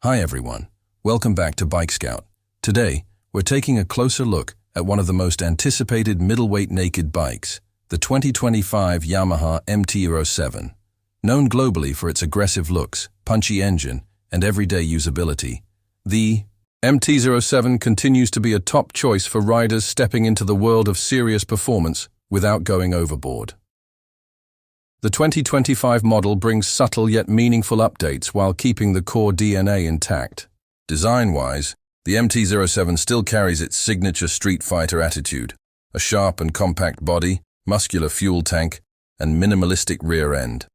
Hi everyone, welcome back to Bike Scout. Today, we're taking a closer look at one of the most anticipated middleweight naked bikes, the 2025 Yamaha MT-07. Known globally for its aggressive looks, punchy engine, and everyday usability, the MT-07 continues to be a top choice for riders stepping into the world of serious performance without going overboard. The 2025 model brings subtle yet meaningful updates while keeping the core DNA intact. Design-wise, the MT-07 still carries its signature street fighter attitude, a sharp and compact body, muscular fuel tank, and minimalistic rear end.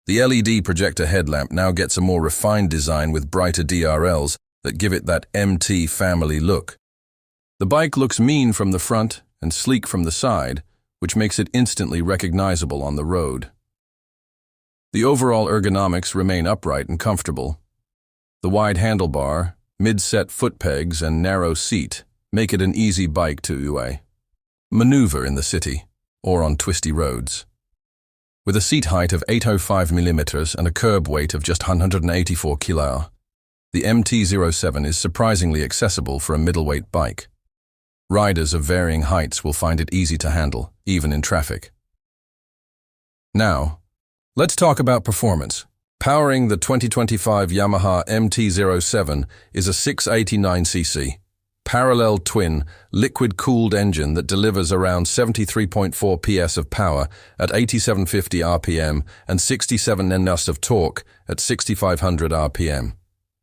The LED projector headlamp now gets a more refined design with brighter DRLs that give it that MT family look. The bike looks mean from the front and sleek from the side, which makes it instantly recognizable on the road. The overall ergonomics remain upright and comfortable. The wide handlebar, mid-set foot pegs, and narrow seat make it an easy bike to maneuver in the city or on twisty roads. With a seat height of 805 mm and a curb weight of just 184 kg, the MT-07 is surprisingly accessible for a middleweight bike. Riders of varying heights will find it easy to handle, even in traffic. Now, let's talk about performance. Powering the 2025 Yamaha MT-07 is a 689cc, parallel twin, liquid-cooled engine that delivers around 73.4 PS of power at 8750 RPM and 67 Nm of torque at 6500 RPM.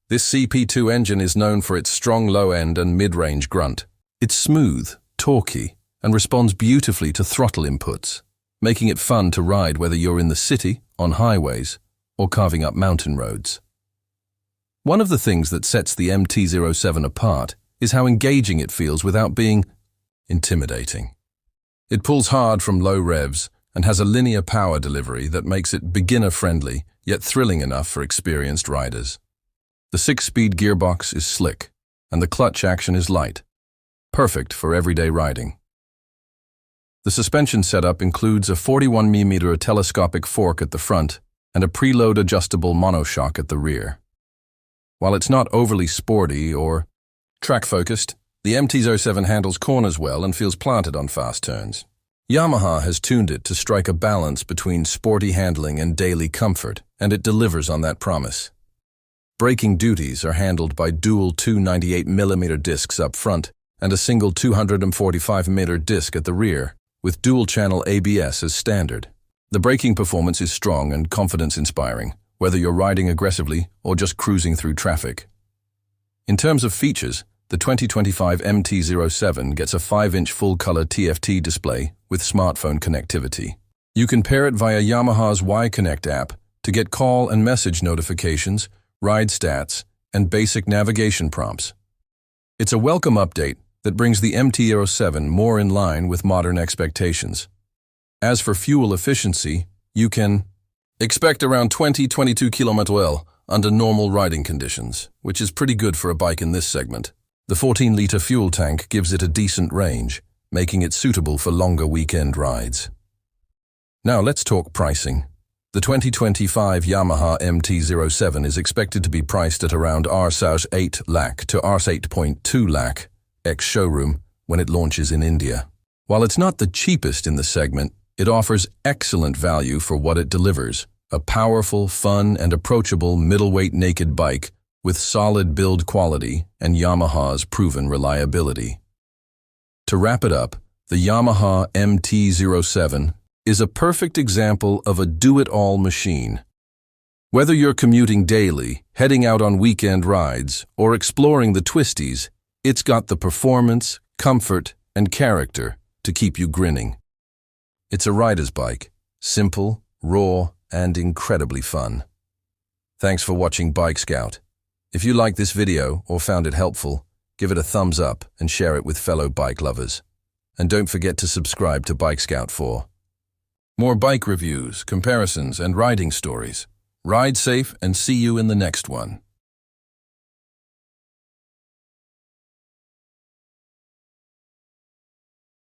This CP2 engine is known for its strong low end and mid-range grunt. It's smooth, torquey, and responds beautifully to throttle inputs, making it fun to ride whether you're in the city, on highways, or carving up mountain roads. One of the things that sets the MT-07 apart is how engaging it feels without being intimidating. It pulls hard from low revs and has a linear power delivery that makes it beginner-friendly, yet thrilling enough for experienced riders. The 6-speed gearbox is slick, and the clutch action is light, perfect for everyday riding. The suspension setup includes a 41mm telescopic fork at the front and a preload adjustable monoshock at the rear. While it's not overly sporty or track-focused, the MT-07 handles corners well and feels planted on fast turns. Yamaha has tuned it to strike a balance between sporty handling and daily comfort, and it delivers on that promise. Braking duties are handled by dual 298mm discs up front and a single 245mm disc at the rear, with dual-channel ABS as standard. The braking performance is strong and confidence-inspiring, whether you're riding aggressively or just cruising through traffic. In terms of features, the 2025 MT-07 gets a 5-inch full-color TFT display with smartphone connectivity. You can pair it via Yamaha's Y-Connect app to get call and message notifications, ride stats, and basic navigation prompts. It's a welcome update that brings the MT-07 more in line with modern expectations. As for fuel efficiency, you can expect around 20-22 km/h under normal riding conditions, which is pretty good for a bike in this segment. The 14-liter fuel tank gives it a decent range, making it suitable for longer weekend rides. Now let's talk pricing. The 2025 Yamaha MT-07 is expected to be priced at around Rs 8 lakh to Rs 8.2 lakh ex-showroom when it launches in India. While it's not the cheapest in the segment, it offers excellent value for what it delivers, a powerful, fun, and approachable middleweight naked bike with solid build quality and Yamaha's proven reliability. To wrap it up, the Yamaha MT-07 is a perfect example of a do-it-all machine. Whether you're commuting daily, heading out on weekend rides, or exploring the twisties, it's got the performance, comfort, and character to keep you grinning. It's a rider's bike, simple, raw, and incredibly fun. Thanks for watching Bike Scout. If you liked this video or found it helpful, give it a thumbs up and share it with fellow bike lovers. And don't forget to subscribe to Bike Scout for more bike reviews, comparisons, and riding stories. Ride safe and see you in the next one.